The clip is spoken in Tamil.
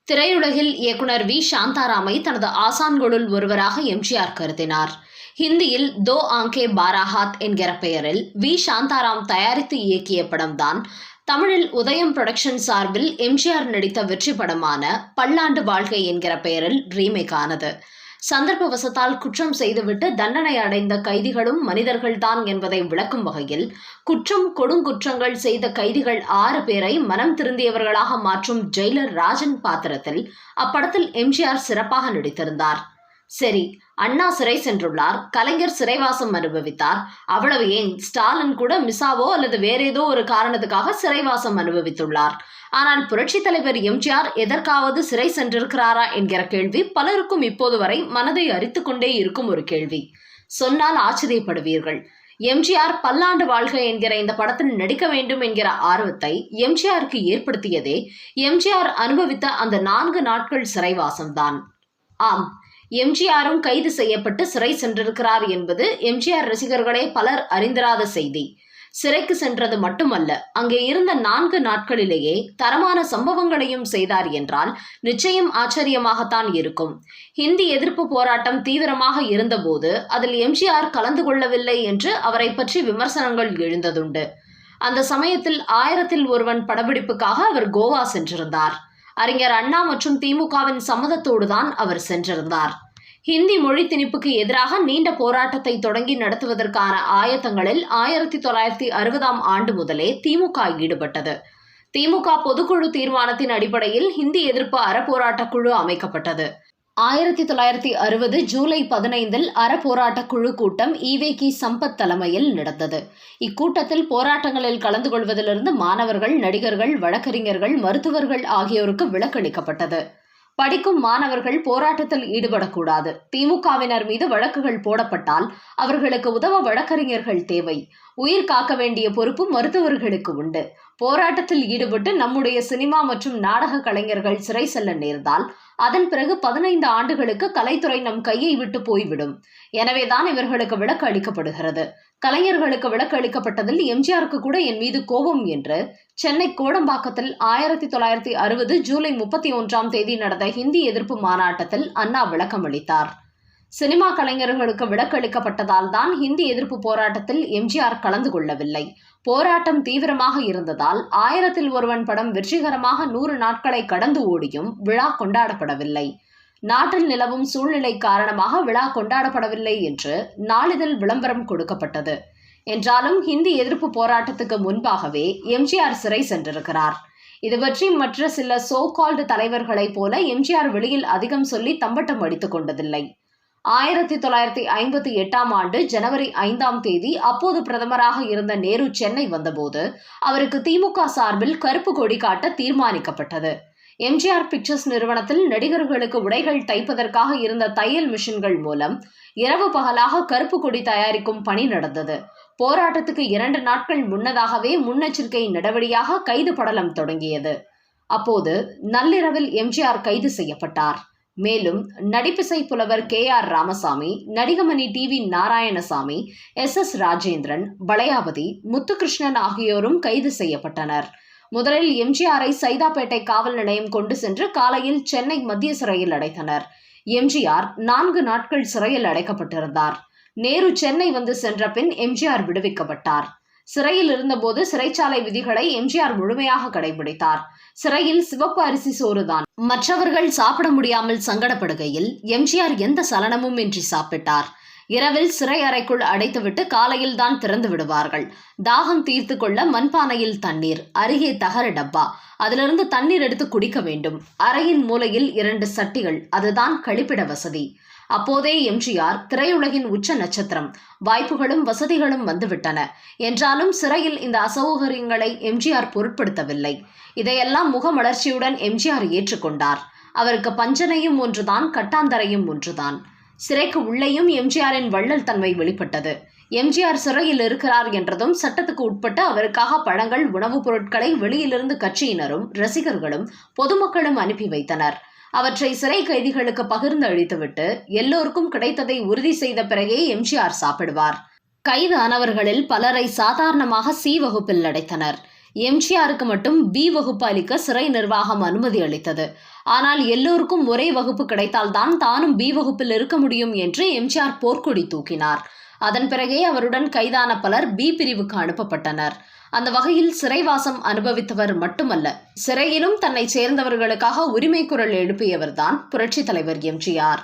திரையுலகில் இயக்குனர் வி சாந்தாராமை தனது ஆசான்களுள் ஒருவராக எம்ஜிஆர் கருதினார். ஹிந்தியில் தோ ஆங்கே பாராஹாத் என்கிற பெயரில் வி சாந்தாராம் தயாரித்து இயக்கிய படம்தான் தமிழில் உதயம் புரொடக்ஷன் சார்பில் எம்ஜிஆர் நடித்த வெற்றி படமான பல்லாண்டு வாழ்க்கை என்கிற பெயரில் ரீமேக் ஆனது. சந்தர்ப்பவசத்தால் குற்றம் செய்துவிட்டு தண்டனை அடைந்த கைதிகளும் மனிதர்கள்தான் என்பதை விளக்கும் வகையில் கொடுங்குற்றங்கள் செய்த கைதிகள் 6 பேரை மனம் திருந்தியவர்களாக மாற்றும் ஜெயிலர் ராஜன் பாத்திரத்தில் அப்படத்தில் எம்ஜிஆர் சிறப்பாக நடித்திருந்தார். சரி, அண்ணா சிறை சென்றுள்ளார், கலைஞர் சிறைவாசம் அனுபவித்தார், அவ்வளவு ஏன் ஸ்டாலின் கூட மிசாவோ அல்லது வேறேதோ ஒரு காரணத்துக்காக சிறைவாசம் அனுபவித்துள்ளார். ஆனால் புரட்சி தலைவர் எம்ஜிஆர் எதற்காவது சிறை சென்றிருக்கிறாரா என்கிற கேள்வி பலருக்கும் இப்போது வரை மனதை அரித்துக் கொண்டே இருக்கும் ஒரு கேள்வி. சொன்னால் ஆச்சரியப்படுவீர்கள். எம்ஜிஆர் பல்லாண்டு வாழ்க என்கிற இந்த படத்தில் நடிக்க வேண்டும் என்கிற ஆர்வத்தை எம்ஜிஆருக்கு ஏற்படுத்தியதே எம்ஜிஆர் அனுபவித்த அந்த 4 நாட்கள் சிறைவாசம்தான். ஆம், எம்ஜிஆரும் கைது செய்யப்பட்டு சிறை சென்றிருக்கிறார் என்பது எம்ஜிஆர் ரசிகர்களே பலர் அறிந்திராத செய்தி. சிறைக்கு சென்றது மட்டுமல்ல, அங்கே இருந்த 4 நாட்களிலேயே தரமான சம்பவங்களையும் செய்தார் என்றால் நிச்சயம் ஆச்சரியமாகத்தான் இருக்கும். ஹிந்தி எதிர்ப்பு போராட்டம் தீவிரமாக இருந்தபோது அதில் எம்ஜிஆர் கலந்து கொள்ளவில்லை என்று அவரை பற்றி விமர்சனங்கள் எழுந்ததுண்டு. அந்த சமயத்தில் 1000ல் ஒருவன் படப்பிடிப்புக்காக அவர் கோவா சென்றிருந்தார். அறிஞர் அண்ணா மற்றும் திமுகவின் சம்மதத்தோடு தான் அவர் சென்றிருந்தார். ஹிந்தி மொழி திணிப்புக்கு எதிராக நீண்ட போராட்டத்தை தொடங்கி நடத்துவதற்கான ஆயத்தங்களில் 1960ஆம் ஆண்டு முதலே திமுக ஈடுபட்டது. திமுக பொதுக்குழு தீர்மானத்தின் அடிப்படையில் ஹிந்தி எதிர்ப்பு அறப்போராட்ட குழு அமைக்கப்பட்டது. 1960 ஜூலை 15இல் அறப்போராட்ட குழு கூட்டம் ஈவேகி சம்பத் தலைமையில் நடந்தது. இக்கூட்டத்தில் போராட்டங்களில் கலந்து கொள்வதிலிருந்து மாணவர்கள், நடிகர்கள், வழக்கறிஞர்கள், மருத்துவர்கள் ஆகியோருக்கு விலக்களிக்கப்பட்டது. படிக்கும் மாணவர்கள் போராட்டத்தில் ஈடுபடக்கூடாது. திமுகவினர் மீது வழக்குகள் போடப்பட்டால் அவர்களுக்கு உதவ வழக்கறிஞர்கள் தேவை. உயிர் காக்க வேண்டிய பொறுப்பு மருத்துவர்களுக்கு உண்டு. போராட்டத்தில் ஈடுபட்டு நம்முடைய சினிமா மற்றும் நாடக கலைஞர்கள் சிறை செல்ல நேர்ந்தால் அதன் பிறகு 15 ஆண்டுகளுக்கு கலைத்துறை நம் கையை விட்டு போய்விடும். எனவேதான் இவர்களுக்கு விலக்கு அளிக்கப்படுகிறது. கலைஞர்களுக்கு விலக்கு அளிக்கப்பட்டதில் எம்ஜிஆருக்கு கூட என் மீது கோபம் என்று சென்னை கோடம்பாக்கத்தில் 1960 ஜூலை 31ஆம் தேதி நடந்த ஹிந்தி எதிர்ப்பு மாநாட்டத்தில் அண்ணா விளக்கம் அளித்தார். சினிமா கலைஞர்களுக்கு விலக்கு அளிக்கப்பட்டதால் தான் ஹிந்தி எதிர்ப்பு போராட்டத்தில் எம்ஜிஆர் கலந்து கொள்ளவில்லை. போராட்டம் தீவிரமாக இருந்ததால் 1000ல் ஒருவன் படம் வெற்றிகரமாக 100 நாட்களை கடந்து ஓடியும் விழா கொண்டாடப்படவில்லை. நாட்டில் நிலவும் சூழ்நிலை காரணமாக விழா கொண்டாடப்படவில்லை என்று நாளிதழ் விளம்பரம் கொடுக்கப்பட்டது. என்றாலும் ஹிந்தி எதிர்ப்பு போராட்டத்துக்கு முன்பாகவே எம்ஜிஆர் சிறை சென்றிருக்கிறார். இது பற்றி மற்ற சில சோ கால்டு தலைவர்களைப் போல எம்ஜிஆர் வெளியில் அதிகம் சொல்லி தம்பட்டம் அடித்துக் கொண்டதில்லை. 1958ஆம் ஆண்டு ஜனவரி 5ஆம் தேதி அப்போது பிரதமராக இருந்த நேரு சென்னை வந்தபோது அவருக்கு திமுக சார்பில் கருப்பு கொடி காட்ட தீர்மானிக்கப்பட்டது. எம்ஜிஆர் பிக்சர்ஸ் நிறுவனத்தில் நடிகர்களுக்கு உடைகள் தைப்பதற்காக இருந்த தையல் மிஷின்கள் மூலம் இரவு பகலாக கருப்பு கொடி தயாரிக்கும் பணி நடந்தது. போராட்டத்துக்கு 2 நாட்கள் முன்னதாகவே முன்னெச்சரிக்கை நடவடிக்கையாக கைது படலம் தொடங்கியது. அப்போது நள்ளிரவில் எம்ஜிஆர் கைது செய்யப்பட்டார். மேலும் நடிப்பிசை புலவர் KR Ramasamy, Nadigamani TV Narayanasamy, SS Rajendran, Valayapathi, Muthukrishnan ஆகியோரும் கைது செய்யப்பட்டனர். முதலில் எம்ஜிஆரை சைதாப்பேட்டை காவல் நிலையம் கொண்டு சென்று காலையில் சென்னை மத்திய சிறையில் அடைத்தனர். எம்ஜிஆர் 4 நாட்கள் சிறையில் அடைக்கப்பட்டிருந்தார். நேரு சென்னை வந்து சென்ற பின் எம்ஜிஆர் விடுவிக்கப்பட்டார். சிறையில் இருந்தபோது சிறைச்சாலை விதிகளை எம்ஜிஆர் முழுமையாக கடைபிடித்தார். சிறையில் சிவப்பு அரிசி சோறுதான். மற்றவர்கள் சாப்பிட முடியாமல் சங்கடப்படுகையில் எம்ஜிஆர் எந்த சலனமும் இன்றி சாப்பிட்டார். இரவில் சிறை அறைக்குள் அடைத்துவிட்டு காலையில் தான் திறந்து விடுவார்கள். தாகம் தீர்த்து கொள்ள மண்பானையில் தண்ணீர், அருகே தகர டப்பா, அதிலிருந்து தண்ணீர் எடுத்து குடிக்க வேண்டும். அறையின் மூலையில் 2 சட்டிகள், அதுதான் கழிப்பிட வசதி. அப்போதே எம்ஜிஆர் திரையுலகின் உச்ச நட்சத்திரம். வாய்ப்புகளும் வசதிகளும் வந்துவிட்டன. என்றாலும் சிறையில் இந்த அசௌகரியங்களை எம்ஜிஆர் பொருட்படுத்தவில்லை. இதையெல்லாம் முகமலர்ச்சியுடன் எம்ஜிஆர் ஏற்றுக்கொண்டார். அவருக்கு பஞ்சனையும் ஒன்றுதான், கட்டாந்தரையும் ஒன்றுதான். சிறைக்கு உள்ளேயும் எம்ஜிஆரின் வள்ளல் தன்மை வெளிப்பட்டது. எம்ஜிஆர் சிறையில் இருக்கிறார் என்றதும் சட்டத்துக்கு உட்பட்டு அவருக்காக பழங்கள், உணவுப் பொருட்களை வெளியிலிருந்து கட்சியினரும் ரசிகர்களும் பொதுமக்களும் அனுப்பி வைத்தனர். அவற்றை சிறை கைதிகளுக்கு பகிர்ந்து அளித்துவிட்டு எல்லோருக்கும் கிடைத்ததை உறுதி செய்த பிறகே எம்ஜிஆர் சாப்பிடுவார். கைது ஆனவர்களில் பலரை சாதாரணமாக C வகுப்பில் அடைத்தனர். எம்ஜிஆருக்கு மட்டும் பி வகுப்பு அளிக்க சிறை நிர்வாகம் அனுமதி அளித்தது. ஆனால் எல்லோருக்கும் ஒரே வகுப்பு கிடைத்தால்தான் தானும் பி வகுப்பில் இருக்க முடியும் என்று எம்ஜிஆர் போர்க்கொடி தூக்கினார். அதன் பிறகே அவருடன் கைதான பலர் பி பிரிவுக்கு அனுப்பப்பட்டனர். அந்த வகையில் சிறைவாசம் அனுபவித்தவர் மட்டுமல்ல, சிறையிலும் தன்னை சேர்ந்தவர்களுக்காக உரிமை குரல் எழுப்பியவர்தான் புரட்சித் தலைவர் எம்ஜிஆர்.